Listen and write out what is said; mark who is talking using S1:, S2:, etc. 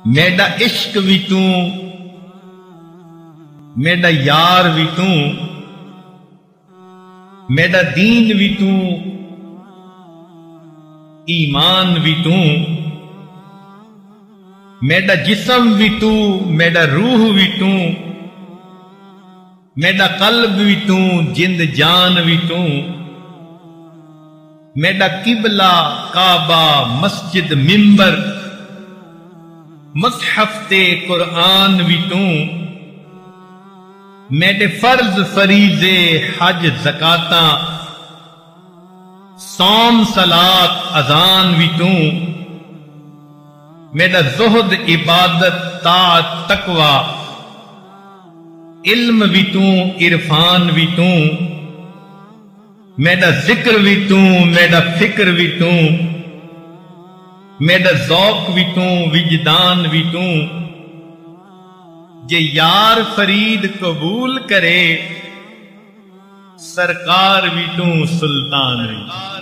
S1: मेरा इश्क भी तू, मेरा यार भी तू, मेरा दीन भी तू, ईमान भी तू, मेरा जिस्म भी तू, मेरा रूह भी तू, मेरा कल्ब भी तू, जिंद जान भी तू, मेरा किबला काबा मस्जिद मिंबर मसहफ ते कुरान भी तू, मेरे फर्ज फरीजे हज ज़काता सौम सलात अजान भी तू, मेरा ज़ुहद इबादत ताअत तकवा इल्म भी तू, इरफान भी तू, मेरा जिक्र भी तू, मेरा फिक्र भी तू, मेरा ज़ौक भी तू, विजदान भी तू। जे यार फरीद कबूल करे, सरकार भी तू, सुल्तान भी।